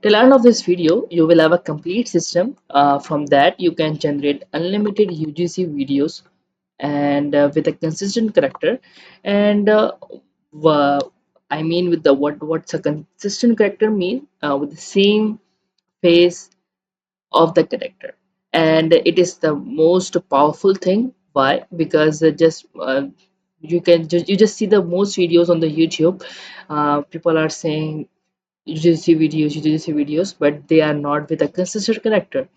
Till end of this video, you will have a complete system. From that, you can generate unlimited UGC videos and with a consistent character. And I mean, with the what's a consistent character mean? With the same face of the character, and it is the most powerful thing. Why? Because just you just see the most videos on the YouTube. People are saying UGC videos, but they are not with a consistent character.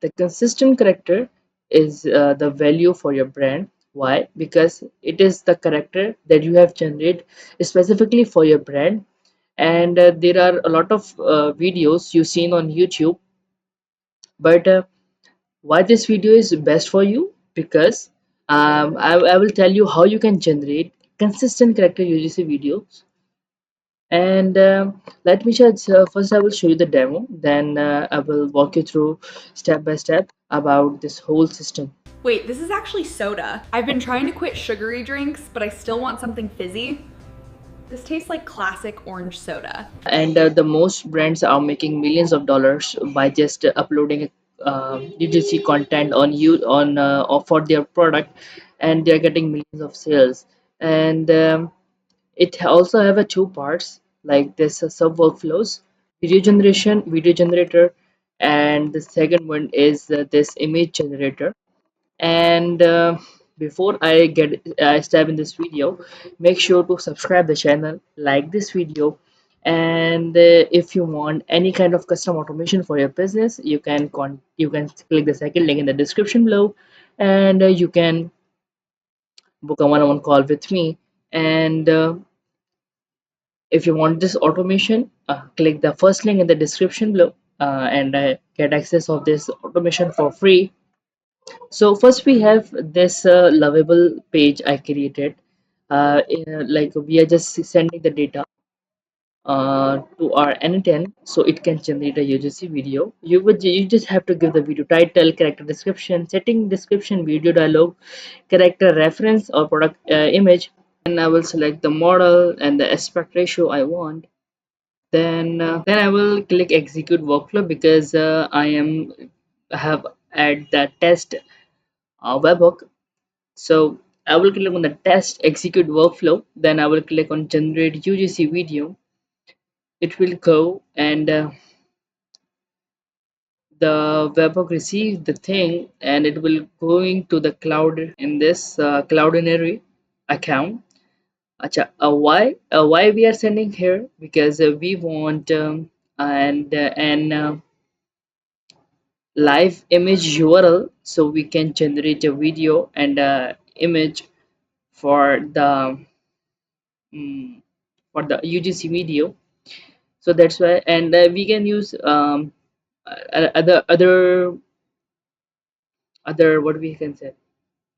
The consistent character is the value for your brand. Why? Because it is the character that you have generated specifically for your brand. And there are a lot of videos you've seen on YouTube, but why this video is best for you? Because I will tell you how you can generate consistent character UGC videos. And let me just first I will show you the demo, then I will walk you through step by step about this whole system. Wait, this is actually soda. I've been trying to quit sugary drinks, but I still want something fizzy. This tastes like classic orange soda. And the most brands are making millions of dollars by just uploading UGC content on you on or for their product, and they're getting millions of sales. And it also have a two parts, like this sub workflows, video generation, video generator, and the second one is this image generator. And before I step in this video, make sure to subscribe the channel, like this video, and if you want any kind of custom automation for your business, you can click the second link in the description below, and you can book a one-on-one call with me. And if you want this automation, click the first link in the description below, and get access of this automation for free. So first we have this lovable page I created. Like we are just sending the data to our n8n, so it can generate a UGC video. You just have to give the video title, character description, setting description, video dialogue, character reference or product image. And I will select the model and the aspect ratio I want. Then I will click execute workflow because I have add the test webhook. So I will click on the test execute workflow. Then I will click on generate UGC video. It will go, and the webhook receives the thing, and it will going to the cloud in this cloudinary account. Acha, why we are sending here? Because we want an live image URL, so we can generate a video and image for the UGC video. So that's why. And we can use other what we can say,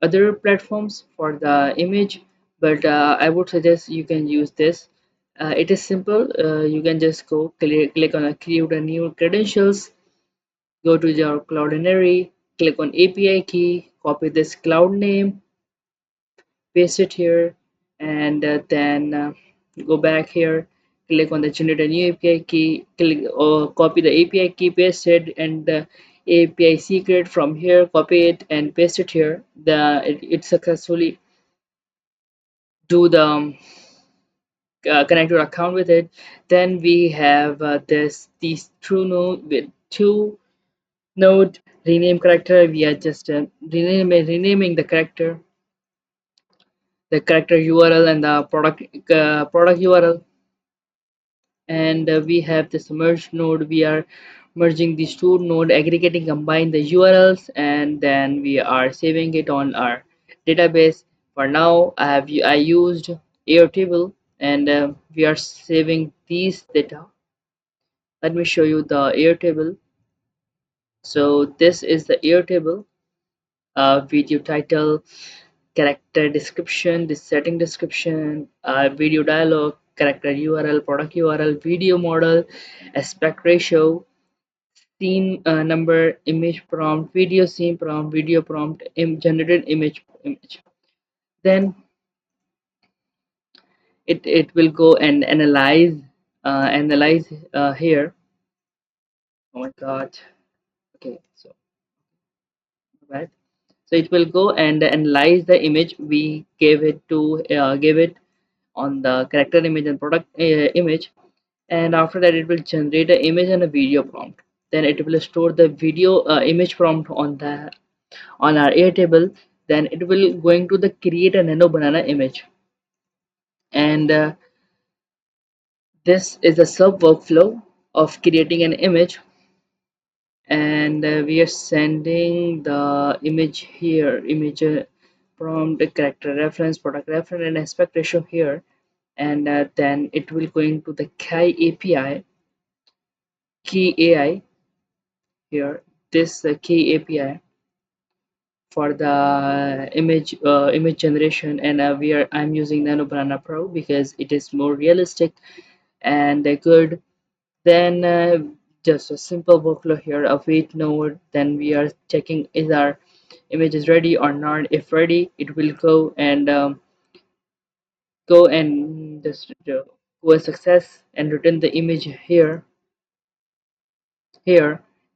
other platforms for the image, but I would suggest you can use this. It is simple. You can just click on a create a new credentials, go to your cloudinary, click on API key, copy this cloud name, paste it here, and then go back here, click on the generate a new API key, click or copy the API key, paste it, and the API secret from here, copy it and paste it here. It successfully do the connect your account with it. Then we have these true node with two node rename character. We are just renaming the character URL and the product URL. And we have this merge node. We are merging these two node, aggregating, combine the URLs, and then we are saving it on our database. For now I used Airtable, and we are saving these data. Let me show you the Airtable. So this is the Airtable. Video title, character description, this setting description, video dialog, character URL, product URL, video model, aspect ratio, scene number, image prompt, video scene prompt, video prompt, generated image. Then it will go and analyze here. Oh my god. Okay, so right. So it will go and analyze the image we gave it on the character image and product image, and after that it will generate an image and a video prompt. Then it will store the video image prompt on our Airtable. Then it will going to the create a nano banana image, and this is the sub workflow of creating an image. And we are sending the image here, image prompt, character reference, product reference, and aspect ratio here. And then it will going to the key AI here, this key API for the image generation. And I'm using Nano Banana Pro because it is more realistic and good. Then just a simple workflow here, a wait node. Then we are checking is our image is ready or not. If ready, it will go and just go a success and return the image here.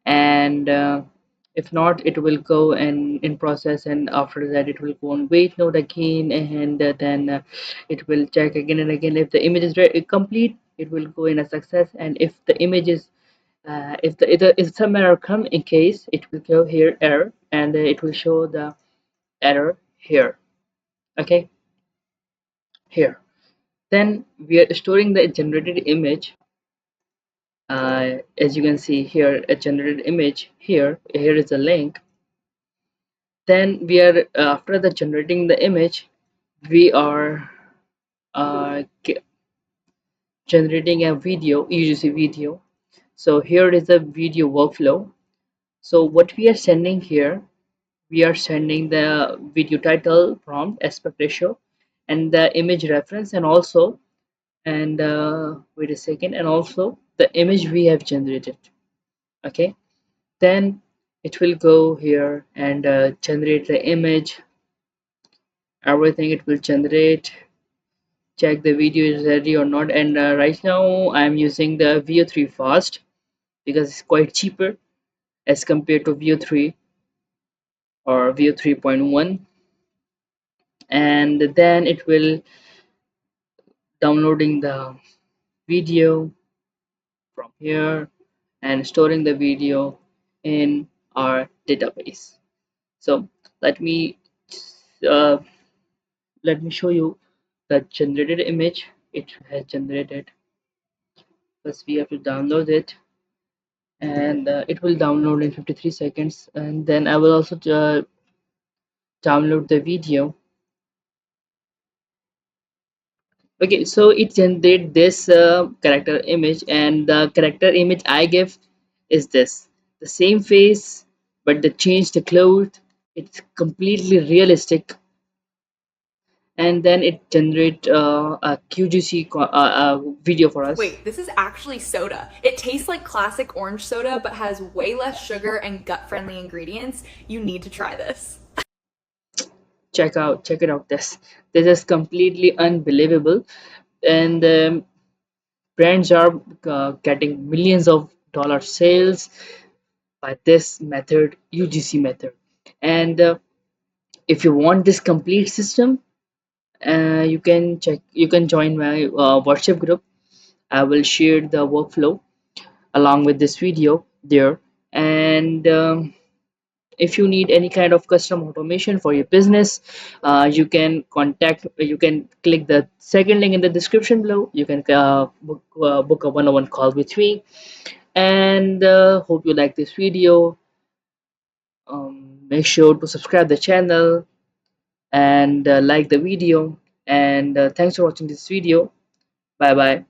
And if not, it will go and in process, and after that it will go on wait node again. And then it will check again and again. If the image is complete, it will go in a success. And if the image is if some error come in case, it will go here error, and it will show the error here. Okay, here. Then we are storing the generated image. As you can see here, a generated image here is a link. Then we are after the generating the image, we are generating a video, UGC video. So here is a video workflow. So what we are sending here, we are sending the video title, prompt, aspect ratio, and the image reference, and also, and wait a second, and also the image we have generated. Okay, then it will go here and generate the image, everything it will generate, check the video is ready or not. And right now I'm using the Veo3 fast because it's quite cheaper as compared to Veo3 or Veo 3.1. And then it will downloading the video from here and storing the video in our database. So let me uh, let me show you the generated image it has generated. First we have to download it, and it will download in 53 seconds. And then I will also download the video. Okay, so it generated this character image, and the character image I give is this, the same face, but they changed the clothes. It's completely realistic. And then it generate a QGC video for us. Wait, this is actually soda. It tastes like classic orange soda, but has way less sugar and gut friendly ingredients. You need to try this. Check it out. This is completely unbelievable. And brands are getting millions of dollar sales by this method, UGC method. And if you want this complete system, you can join my WhatsApp group. I will share the workflow along with this video there. And if you need any kind of custom automation for your business, you can click the second link in the description below. You can book a one-on-one call with me. And hope you like this video. Make sure to subscribe the channel and like the video. And thanks for watching this video. Bye bye.